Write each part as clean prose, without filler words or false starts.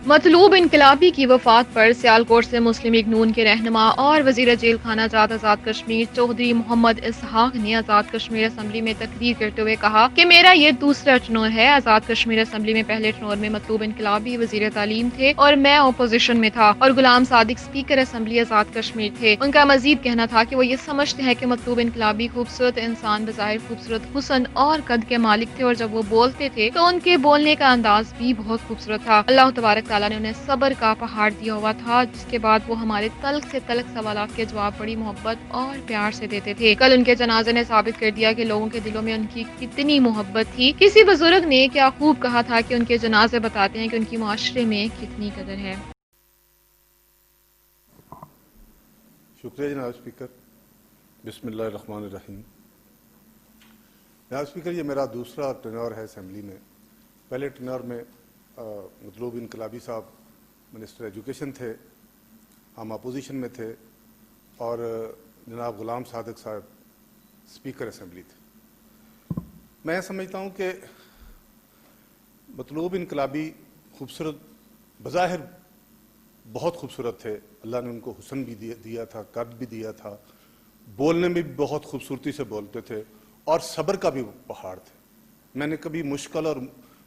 مطلوب انقلابی کی وفات پر سیالکوٹ سے مسلم لیگ نون کے رہنما اور وزیر جیل خانہ جات آزاد کشمیر چودھری محمد اسحاق نے آزاد کشمیر اسمبلی میں تقریر کرتے ہوئے کہا کہ میرا یہ دوسرا ٹنور ہے۔ آزاد کشمیر اسمبلی میں پہلے ٹنور میں مطلوب انقلابی وزیر تعلیم تھے اور میں اپوزیشن میں تھا، اور غلام صادق اسپیکر اسمبلی آزاد کشمیر تھے۔ ان کا مزید کہنا تھا کہ وہ یہ سمجھتے ہیں کہ مطلوب انقلابی خوبصورت انسان، بظاہر خوبصورت حسن اور قد کے مالک تھے، اور جب وہ بولتے تھے تو ان کے بولنے کا انداز بھی بہت خوبصورت تھا۔ اللہ تبارک تعالیٰ نے انہیں صبر کا پہاڑ دیا ہوا تھا، جس کے بعد وہ ہمارے تلخ سے تلخ سوالات کے جواب بڑی محبت اور پیار سے دیتے تھے۔ کل ان کے جنازے نے ثابت کر دیا کہ لوگوں کے دلوں میں ان کی کتنی محبت تھی۔ کسی بزرگ نے کیا خوب کہا تھا کہ ان کے جنازے بتاتے ہیں کہ ان کی معاشرے میں کتنی قدر ہے۔ شکریہ جناب اسپیکر۔ بسم اللہ الرحمن الرحیم۔ جناب اسپیکر، یہ میرا دوسرا ٹینور ہے اسمبلی میں۔ پہلے ٹینور میں مطلوب انقلابی صاحب منسٹر ایجوکیشن تھے، ہم اپوزیشن میں تھے، اور جناب غلام صادق صاحب اسپیکر اسمبلی تھے۔ میں سمجھتا ہوں کہ مطلوب انقلابی خوبصورت، بظاہر بہت خوبصورت تھے، اللہ نے ان کو حسن بھی دیا تھا، قد بھی دیا تھا، بولنے میں بھی بہت خوبصورتی سے بولتے تھے، اور صبر کا بھی پہاڑ تھے۔ میں نے کبھی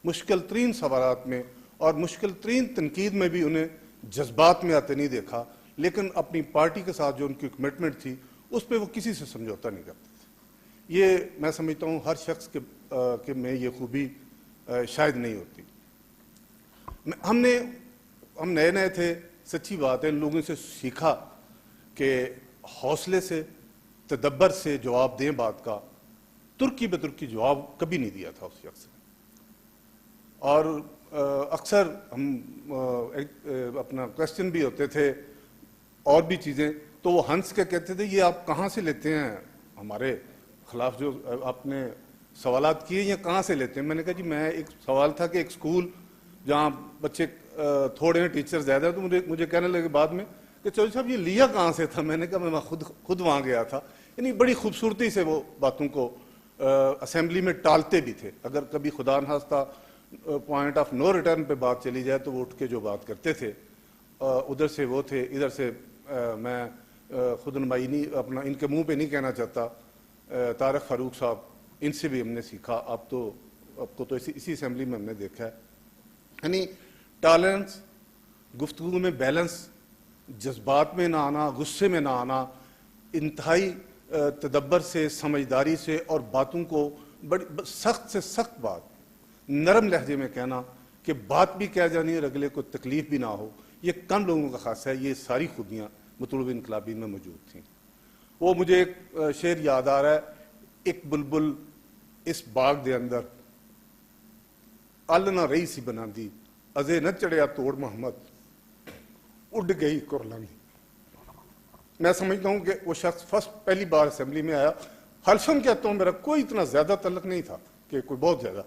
مشکل ترین سوالات میں اور مشکل ترین تنقید میں بھی انہیں جذبات میں آتے نہیں دیکھا، لیکن اپنی پارٹی کے ساتھ جو ان کی کمٹمنٹ تھی اس پہ وہ کسی سے سمجھوتا نہیں کرتے تھے۔ یہ میں سمجھتا ہوں ہر شخص کے میں یہ خوبی شاید نہیں ہوتی۔ ہم نئے تھے، سچی بات ہے، ان لوگوں سے سیکھا کہ حوصلے سے، تدبر سے جواب دیں بات کا۔ ترکی بے ترکی جواب کبھی نہیں دیا تھا اس شخص نے، اور اکثر ہم اپنا کوشچن بھی ہوتے تھے اور بھی چیزیں، تو وہ ہنس کے کہتے تھے یہ آپ کہاں سے لیتے ہیں، ہمارے خلاف جو آپ نے سوالات کیے یہ کہاں سے لیتے ہیں۔ میں نے کہا جی میں ایک سوال تھا کہ ایک سکول جہاں بچے تھوڑے ہیں، ٹیچر زیادہ ہیں، تو مجھے کہنے لگے بعد میں کہ چودھری صاحب یہ لیا کہاں سے تھا۔ میں نے کہا میں خود وہاں گیا تھا۔ یعنی بڑی خوبصورتی سے وہ باتوں کو اسمبلی میں ٹالتے بھی تھے۔ اگر کبھی خدا نخواستہ پوائنٹ آف نو ریٹرن پہ بات چلی جائے تو وہ اٹھ کے جو بات کرتے تھے، ادھر سے وہ تھے، ادھر سے میں خود نمائی نہیں اپنا ان کے منہ پہ نہیں کہنا چاہتا، طارق فاروق صاحب، ان سے بھی ہم نے سیکھا۔ آپ کو تو اسی اسمبلی میں ہم نے دیکھا ہے، یعنی ٹالرنس، گفتگو میں بیلنس، جذبات میں نہ آنا، غصے میں نہ آنا، انتہائی تدبر سے، سمجھداری سے، اور باتوں کو بڑی سخت سے سخت بات نرم لہجے میں کہنا کہ بات بھی کہہ جانی اور اگلے کو تکلیف بھی نہ ہو، یہ کم لوگوں کا خاصہ ہے۔ یہ ساری خوبیاں مطلوب انقلابی میں موجود تھیں۔ وہ مجھے ایک شعر یاد آ رہا ہے، ایک بلبل اس باغ دے اندر ال نہ رہی سی بناندی، ازے نہ چڑھیا توڑ محمد، اڈ گئی قرلانی۔ میں سمجھتا ہوں کہ وہ شخص پہلی بار اسمبلی میں آیا، حلفاً کہتا ہوں میرا کوئی اتنا زیادہ تعلق نہیں تھا کہ کوئی بہت زیادہ،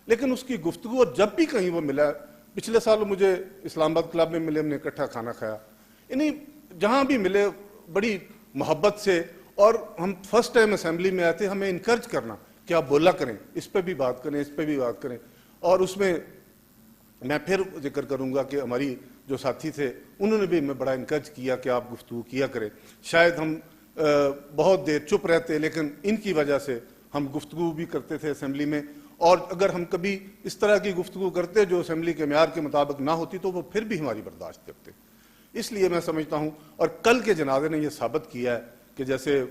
لیکن اس کی گفتگو، اور جب بھی کہیں وہ ملا، پچھلے سال مجھے اسلام آباد کلب میں ملے، ہم نے اکٹھا کھانا کھایا، یعنی جہاں بھی ملے بڑی محبت سے، اور ہم فرسٹ ٹائم اسمبلی میں آئے تھے، ہمیں انکرج کرنا کہ آپ بولا کریں، اس پہ بھی بات کریں، اس پہ بھی بات کریں۔ اور اس میں میں پھر ذکر کروں گا کہ ہماری جو ساتھی تھے انہوں نے بھی ہمیں بڑا انکرج کیا کہ آپ گفتگو کیا کریں۔ شاید ہم بہت دیر چپ رہتے، لیکن ان کی وجہ سے ہم گفتگو بھی کرتے تھے اسمبلی میں، اور اگر ہم کبھی اس طرح کی گفتگو کرتے جو اسمبلی کے معیار کے مطابق نہ ہوتی تو وہ پھر بھی ہماری برداشت کرتے۔ اس لیے میں سمجھتا ہوں، اور کل کے جنازے نے یہ ثابت کیا ہے کہ جیسے